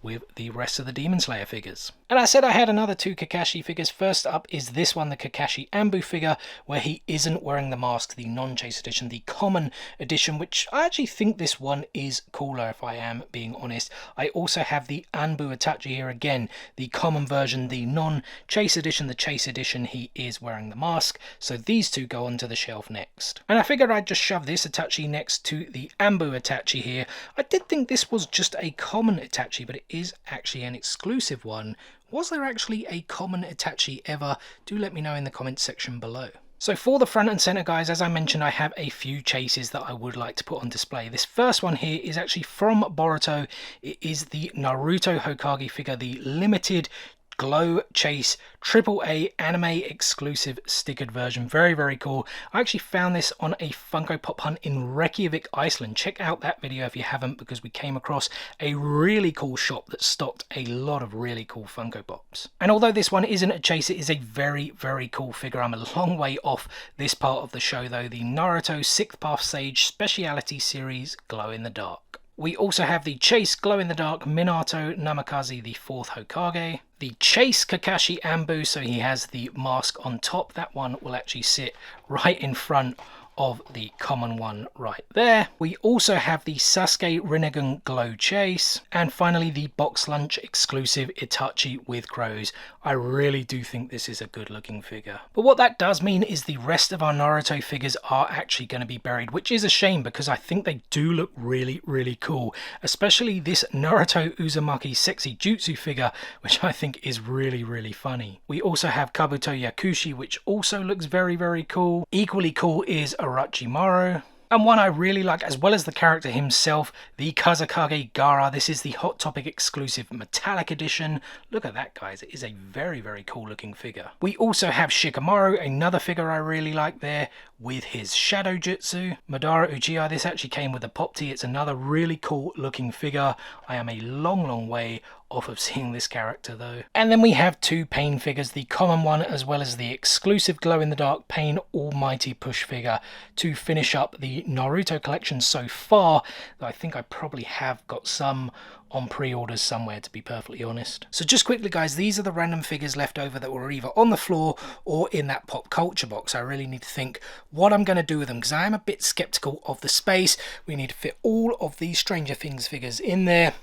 with the rest of the Demon Slayer figures. And I said I had another 2 Kakashi figures. First up is this one, the Kakashi Anbu figure, where he isn't wearing the mask, the non-chase edition, the common edition, which I actually think this one is cooler if I am being honest. I also have the Anbu Itachi here again, the common version, the non-chase edition, the chase edition, he is wearing the mask. So these 2 go onto the shelf next. And I figured I'd just shove this Itachi next to the Anbu Itachi here. I did think this was just a common Itachi, but it is actually an exclusive one. Was there actually a common Itachi ever? Do let me know in the comments section below. So for the front and center, guys, as I mentioned, I have a few chases that I would like to put on display. This first one here is actually from Boruto. It is the Naruto Hokage figure, the limited Glow Chase AAA anime exclusive stickered version. Very cool. I actually found this on a Funko Pop hunt in Reykjavik, Iceland. Check out that video if you haven't, because we came across a really cool shop that stocked a lot of really cool Funko Pops. And although this one isn't a chase, it is a very cool figure. I'm a long way off this part of the show though. The Naruto 6th Path Sage Speciality Series Glow in the Dark. We also have the Chase Glow-in-the-Dark Minato Namikaze, the 4th Hokage. The Chase Kakashi Anbu, so he has the mask on top. That one will actually sit right in front of the common one right there. We also have the Sasuke Rinnegan Glow Chase, and finally the box lunch exclusive Itachi with crows. I really do think this is a good looking figure. But what that does mean is the rest of our Naruto figures are actually going to be buried, which is a shame because I think they do look really, really cool, especially this Naruto Uzumaki sexy jutsu figure, which I think is really, really funny. We also have Kabuto Yakushi, which also looks very, very cool. Equally cool is Orochimaru. And one I really like, as well as the character himself, the Kazekage Gaara. This is the Hot Topic exclusive metallic edition. Look at that, guys. It is a very, very cool looking figure. We also have Shikamaru, another figure I really like there, with his Shadow Jutsu. Madara Uchiha, this actually came with a pop tee. It's another really cool looking figure. I am a long, long way off of seeing this character though. And then we have two Pain figures, the common one as well as the exclusive glow-in-the-dark Pain Almighty Push figure to finish up the Naruto collection so far. I think I probably have got some on pre-orders somewhere, to be perfectly honest. So just quickly, guys, these are the random figures left over that were either on the floor or in that pop culture box. I really need to think what I'm going to do with them because I am a bit skeptical of the space. We need to fit all of these Stranger Things figures in there,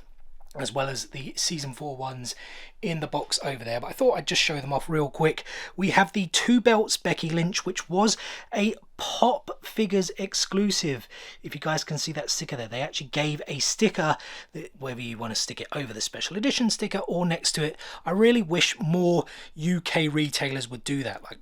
as well as the season 4 ones in the box over there. But I thought I'd just show them off real quick. We have the Two Belts Becky Lynch, which was a Pop Figures exclusive. If you guys can see that sticker there, they actually gave a sticker, whether you want to stick it over the special edition sticker or next to it. I really wish more UK retailers would do that, like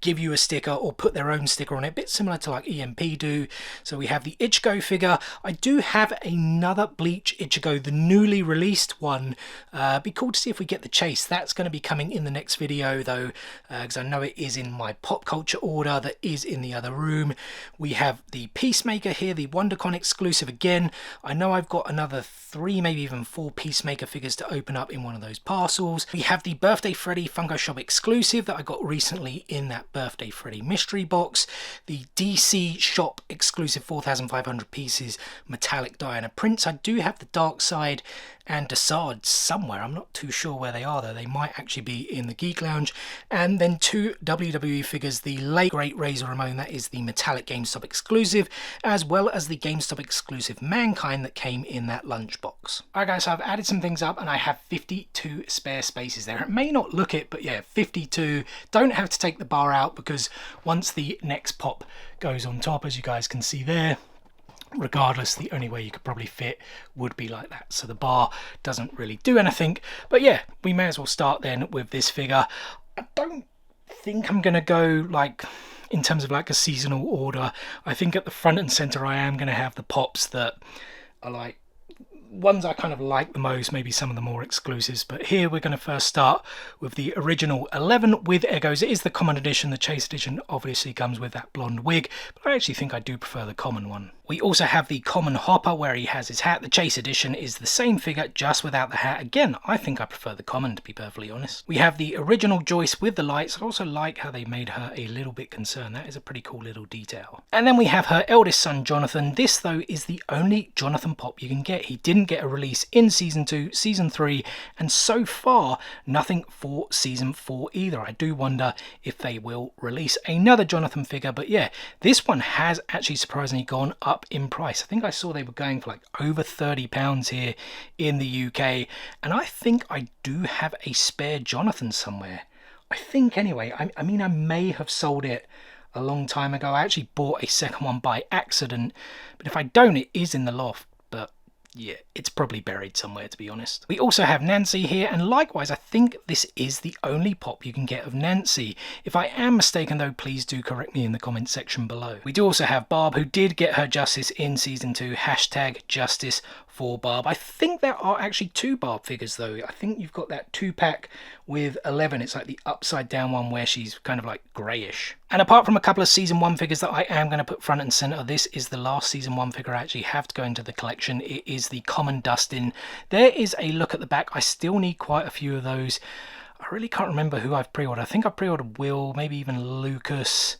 give you a sticker or put their own sticker on it, a bit similar to like EMP do. So we have the Ichigo figure. I do have another Bleach Ichigo, the newly released one. Be cool to see if we get the chase. That's going to be coming in the next video though, because I know it is in my pop culture order that is in the other room. We have the Peacemaker here, the WonderCon exclusive again. I know I've got another 3, maybe even 4 Peacemaker figures to open up in one of those parcels. We have the Birthday Freddy Funko Shop exclusive that I got recently in that Birthday Freddy mystery box. The DC Shop exclusive 4,500 pieces metallic Diana prints. I do have the Dark Side and Desaad somewhere. I'm not too sure where they are though. They might actually be in the Geek Lounge. And then 2 WWE figures, the late great Razor Ramon, that is the metallic GameStop exclusive, as well as the GameStop exclusive Mankind that came in that lunchbox. Alright guys, so I've added some things up and I have 52 spare spaces there. It may not look it, but yeah, 52. Don't have to take the bar out because once the next pop goes on top, as you guys can see there, regardless, the only way you could probably fit would be like that. So the bar doesn't really do anything. But yeah, we may as well start then with this figure. I don't think I'm going to go like in terms of like a seasonal order. I think at the front and center I am going to have the pops that are like ones I kind of like the most, maybe some of the more exclusives. But here we're going to first start with the original 11 with Eggos. It is the common edition. The Chase edition obviously comes with that blonde wig, but I actually think I do prefer the common one. We also have the common Hopper where he has his hat. The Chase edition is the same figure just without the hat. Again, I think I prefer the common, to be perfectly honest. We have the original Joyce with the lights. I also like how they made her a little bit concerned. That is a pretty cool little detail. And then we have her eldest son, Jonathan. This, though, is the only Jonathan pop you can get. He didn't get a release in Season 2, Season 3, and so far, nothing for Season 4 either. I do wonder if they will release another Jonathan figure, but yeah, this one has actually surprisingly gone up in price. I think I saw they were going for like over £30 here in the UK, and I think I do have a spare Jonathan somewhere. I think anyway. I mean, I may have sold it a long time ago. I actually bought a second one by accident, but if I don't, it is in the loft. But yeah, it's probably buried somewhere, to be honest. We also have Nancy here, and likewise, I think this is the only pop you can get of Nancy. If I am mistaken, though, please do correct me in the comment section below. We do also have Barb, who did get her justice in Season 2, #justice for Barb. I think there are actually 2 Barb figures, though. I think you've got that 2-pack with 11. It's like the upside down one where she's kind of like greyish. And apart from a couple of Season 1 figures that I am going to put front and centre, this is the last Season 1 figure I actually have to go into the collection. It is the common Dustin. There is a look at the back. I still need quite a few of those. I really can't remember who I've pre-ordered. I think I pre-ordered Will, maybe even Lucas.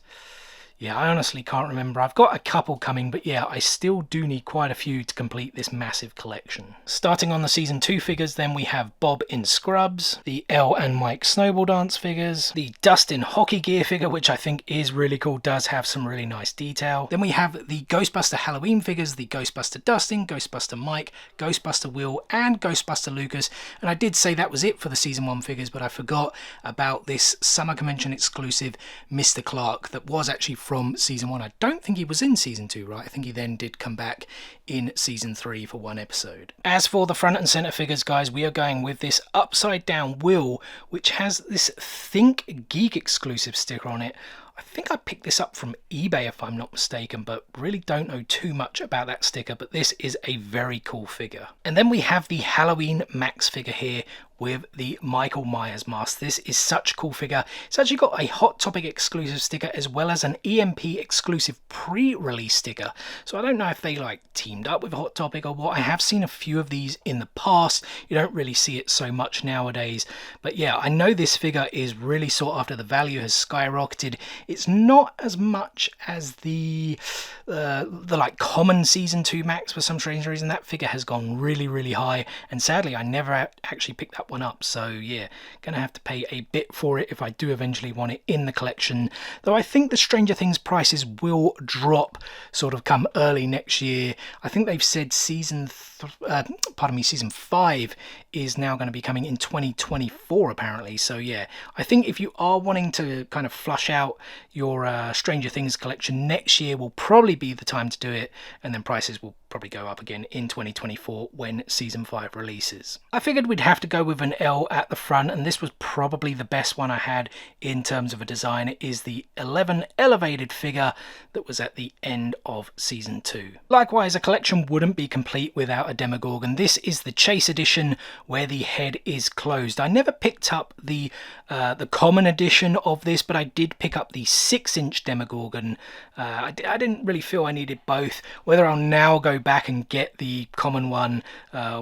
Yeah, I honestly can't remember. I've got a couple coming, but yeah, I still do need quite a few to complete this massive collection. Starting on the Season 2 figures, then we have Bob in Scrubs, the Elle and Mike Snowball Dance figures, the Dustin Hockey Gear figure, which I think is really cool, does have some really nice detail. Then we have the Ghostbuster Halloween figures, the Ghostbuster Dustin, Ghostbuster Mike, Ghostbuster Will, and Ghostbuster Lucas. And I did say that was it for the Season 1 figures, but I forgot about this Summer Convention exclusive Mr. Clark that was actually from Season 1. I don't think he was in Season 2, right? I think he then did come back in Season 3 for one episode. As for the front and center figures, guys, we are going with this upside down Will, which has this Think Geek exclusive sticker on it. I think I picked this up from eBay if I'm not mistaken, but really don't know too much about that sticker, but this is a very cool figure. And then we have the Halloween Max figure here with the Michael Myers mask. This is such a cool figure. It's actually got a Hot Topic exclusive sticker as well as an EMP exclusive pre-release sticker. So I don't know if they like teamed up with Hot Topic or what. I have seen a few of these in the past. You don't really see it so much nowadays. But yeah, I know this figure is really sought after. The value has skyrocketed. It's not as much as the like common Season 2 Max for some strange reason. That figure has gone really, really high. And sadly, I never actually picked that one up, so yeah, gonna have to pay a bit for it if I do eventually want it in the collection, though I think the Stranger Things prices will drop sort of come early next year. I think they've said Season 5 is now going to be coming in 2024 apparently, so yeah, I think if you are wanting to kind of flush out your Stranger Things collection, next year will probably be the time to do it, and then prices will probably go up again in 2024 when Season 5 releases. I figured we'd have to go with an L at the front, and this was probably the best one I had in terms of a design. It is the 11 elevated figure that was at the end of Season 2. Likewise, a collection wouldn't be complete without a Demogorgon. This is the Chase Edition where the head is closed. I never picked up the common edition of this, but I did pick up the 6-inch Demogorgon. I didn't really feel I needed both. Whether I'll now go back and get the common one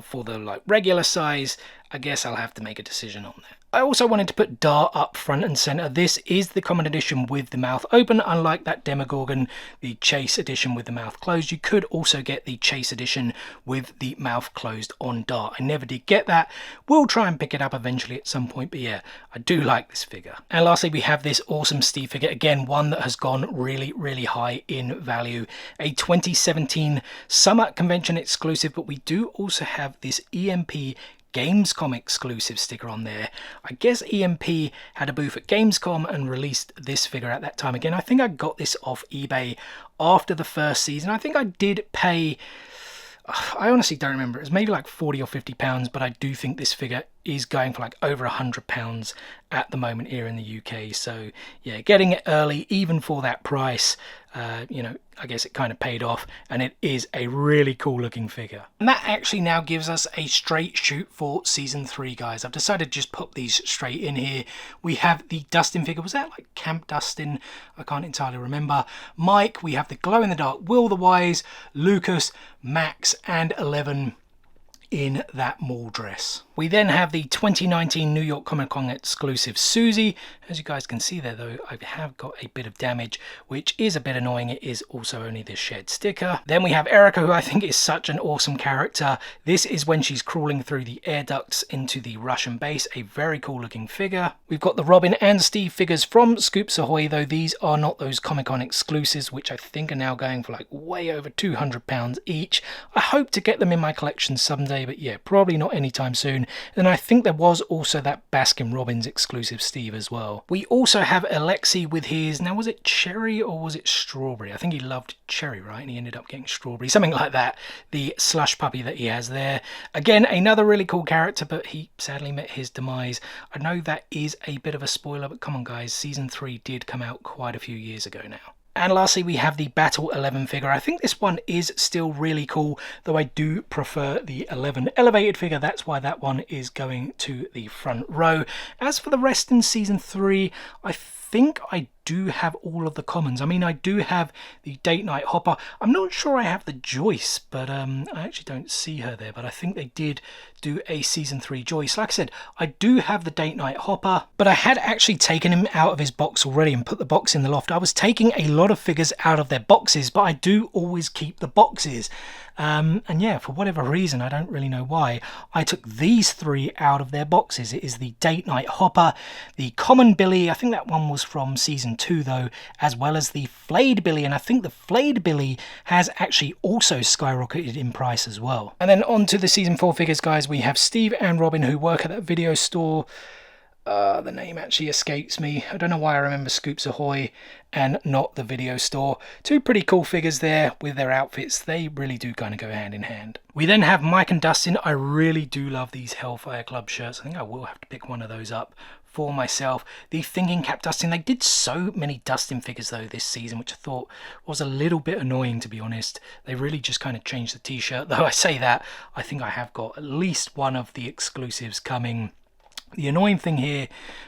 for the like regular size, I guess I'll have to make a decision on that. I also wanted to put Dart up front and center. This is the common edition with the mouth open, unlike that Demogorgon, the Chase edition with the mouth closed. You could also get the Chase edition with the mouth closed on Dart. I never did get that. We'll try and pick it up eventually at some point, but yeah, I do like this figure. And lastly, we have this awesome Steve figure. Again, one that has gone really, really high in value. A 2017 Summer Convention exclusive, but we do also have this EMP Gamescom exclusive sticker on there. I guess EMP had a booth at Gamescom and released this figure at that time. Again, I think I got this off eBay after the first season. I think I did pay, I honestly don't remember, it was maybe like 40 or 50 pounds, but I do think this figure is going for like over £100 at the moment here in the UK. So yeah, getting it early even for that price, you know, I guess it kind of paid off, and it is a really cool looking figure. And that actually now gives us a straight shoot for Season 3, guys. I've decided to just put these straight in here. We have the Dustin figure. Was that like Camp Dustin? I can't entirely remember. Mike, we have the glow in the dark Will the Wise, Lucas, Max, and 11 in that mall dress. We then have the 2019 New York Comic Con exclusive Susie. As you guys can see there though, I have got a bit of damage, which is a bit annoying. It is also only the shed sticker. Then we have Erica, who I think is such an awesome character. This is when she's crawling through the air ducts into the Russian base. A very cool looking figure. We've got the Robin and Steve figures from Scoops Ahoy, though these are not those Comic Con exclusives, which I think are now going for like way over £200 each. I hope to get them in my collection someday, but yeah, probably not anytime soon. And I think there was also that Baskin Robbins exclusive Steve as well. We also have Alexi with his, now was it cherry or was it strawberry? I think he loved cherry, right? And he ended up getting strawberry, something like that. The slush puppy that he has there. Again, another really cool character, but he sadly met his demise. I know that is a bit of a spoiler, but come on guys, Season 3 did come out quite a few years ago now. And lastly, we have the Battle 11 figure. I think this one is still really cool, though I do prefer the 11 elevated figure. That's why that one is going to the front row. As for the rest in Season 3, I think I do have all of the commons. I mean, I do have the Date Night Hopper. I'm not sure I have the Joyce, but I actually don't see her there, but I think they did do a Season 3 Joyce. Like I said, I do have the Date Night Hopper, but I had actually taken him out of his box already and put the box in the loft. I was taking a lot of figures out of their boxes, but I do always keep the boxes. And yeah, for whatever reason, I don't really know why, I took these 3 out of their boxes. It is the Date Night Hopper, the Common Billy, I think that one was from Season 2 though, as well as the Flayed Billy, and I think the Flayed Billy has actually also skyrocketed in price as well. And then on to the Season 4 figures, guys. We have Steve and Robin, who work at that video store. The name actually escapes me. I don't know why I remember Scoops Ahoy and not the video store. 2 pretty cool figures there with their outfits. They really do kind of go hand in hand. We then have Mike and Dustin. I really do love these Hellfire Club shirts. I think I will have to pick one of those up for myself. The Thinking Cap Dustin. They did so many Dustin figures though this season, which I thought was a little bit annoying, to be honest. They really just kind of changed the t-shirt. Though I say that, I think I have got at least one of the exclusives coming. The annoying thing here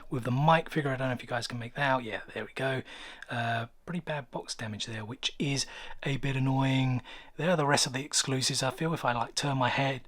with the Mike figure, I don't know if you guys can make that out. Yeah, there we go. Pretty bad box damage there, which is a bit annoying. There are the rest of the exclusives. I feel if I like turn my head,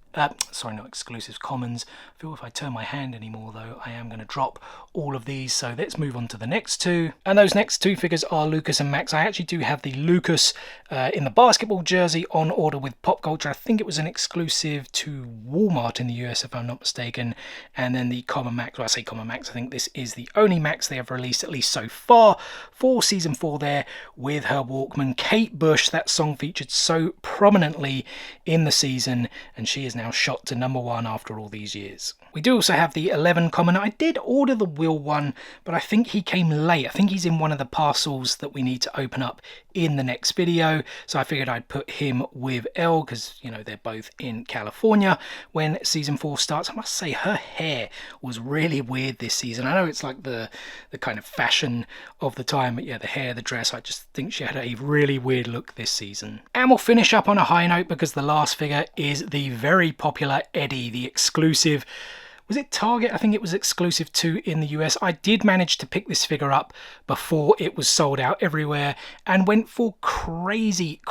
sorry, not exclusives, commons. I feel if I turn my hand anymore though, I am going to drop all of these. So let's move on to the next 2. And those next 2 figures are Lucas and Max. I actually do have the Lucas in the basketball jersey on order with Pop Culture. I think it was an exclusive to Walmart in the US, if I'm not mistaken. And then the Common Max, well, I say Common Max, I think this is the only Max they have released, at least so far, for Season 4 there, with her Walkman. Kate Bush, that song featured so prominently in the season, and she is now shot to #1 after all these years. We do also have the 11 common. I did order the Will one, but I think he came late. I think he's in one of the parcels that we need to open up in the next video, so I figured I'd put him with Elle because, you know, they're both in California when Season 4 starts. I must say her hair was really weird this season. I know it's like the kind of fashion of the time, but yeah, the hair, the dress, I just think she had a really weird look this season. And we'll finish up on a high note because the last figure is the very popular Eddie, the exclusive. Was it Target? I think it was exclusive to in the US. I did manage to pick this figure up before it was sold out everywhere and went for crazy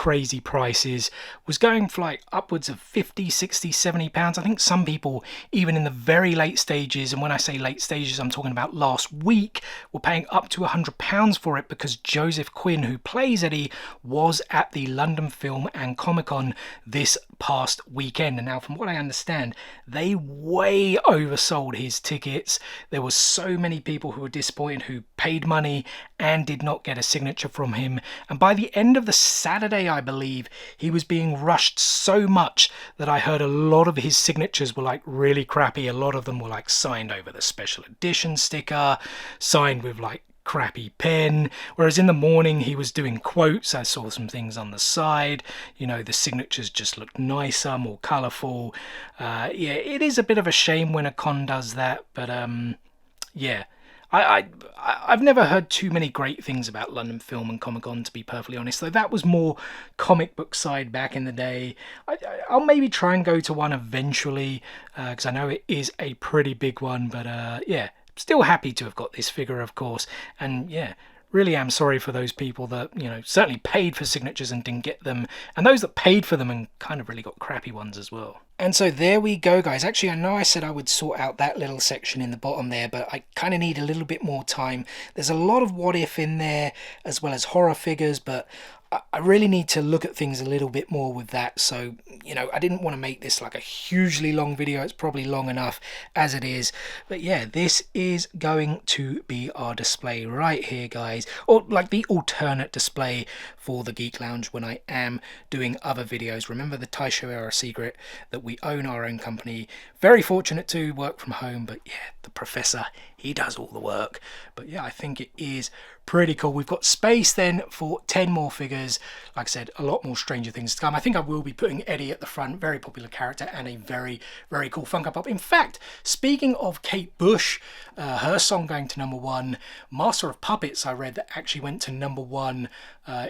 prices. Was going for like upwards of 50, 60, 70 pounds. I think some people, even in the very late stages, and when I say late stages, I'm talking about last week, were paying up to £100 for it because Joseph Quinn, who plays Eddie, was at the London Film and Comic Con this past weekend. And now, from what I understand, they way oversold his tickets. There were so many people who were disappointed, who paid money and did not get a signature from him. And by the end of the Saturday, I believe, he was being rushed so much that I heard a lot of his signatures were like really crappy. A lot of them were like signed over the special edition sticker, signed with like crappy pen, whereas in the morning he was doing quotes. I saw some things on the side, you know, the signatures just looked nicer, more colourful. Yeah, it is a bit of a shame when a con does that, but yeah, I've never heard too many great things about London Film and Comic Con, to be perfectly honest, though that was more comic book side back in the day. I'll maybe try and go to one eventually, because I know it is a pretty big one, but yeah, still happy to have got this figure, of course. And yeah, really am sorry for those people that, you know, certainly paid for signatures and didn't get them, and those that paid for them and kind of really got crappy ones as well. And so there we go, guys. Actually, I know I said I would sort out that little section in the bottom there, but I kind of need a little bit more time. There's a lot of what if in there, as well as horror figures, but I really need to look at things a little bit more with that. So, you know, I didn't want to make this like a hugely long video. It's probably long enough as it is. But yeah, this is going to be our display right here, guys. Or like the alternate display for the Geek Lounge when I am doing other videos. Remember the Taisho Era secret that we own our own company. Very fortunate to work from home, but yeah, the professor, he does all the work. But yeah, I think it is pretty cool. We've got space then for 10 more figures. Like I said, a lot more Stranger Things to come. I think I will be putting Eddie at the front. Very popular character and a very cool Funko Pop. In fact, speaking of Kate Bush, her song going to #1, Master of Puppets, I read that actually went to #1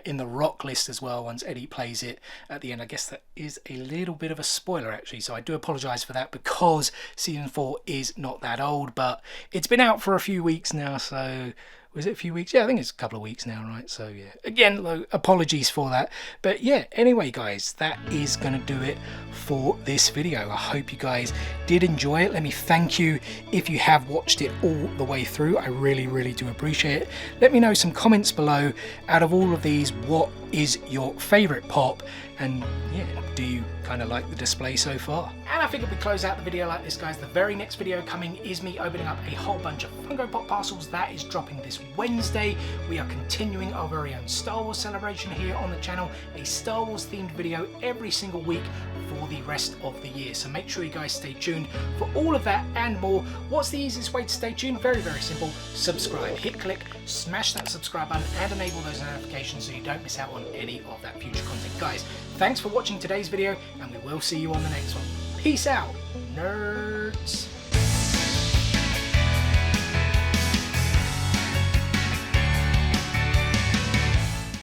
in the rock list as well once Eddie plays it at the end. I guess that is a little bit of a spoiler actually, so I do apologise for that because season 4 is not that old, but it's been out for a few weeks now, so Was it a few weeks? Yeah, I think it's a couple of weeks now, right? So yeah, again, apologies for that. But yeah, anyway guys, that is gonna do it for this video. I hope you guys did enjoy it. Let me thank you if you have watched it all the way through. I really do appreciate it. Let me know some comments below. Out of all of these, what is your favorite pop? And yeah, do you kind of like the display so far? And I figured we close out the video like this, guys. The very next video coming is me opening up a whole bunch of Funko Pop parcels. That is dropping this Wednesday. We are continuing our very own Star Wars celebration here on the channel. A Star Wars themed video every single week for the rest of the year. So make sure you guys stay tuned for all of that and more. What's the easiest way to stay tuned? Very simple. Subscribe. Hit click, smash that subscribe button and enable those notifications so you don't miss out on any of that future content. Guys, thanks for watching today's video and we will see you on the next one. Peace out, nerds.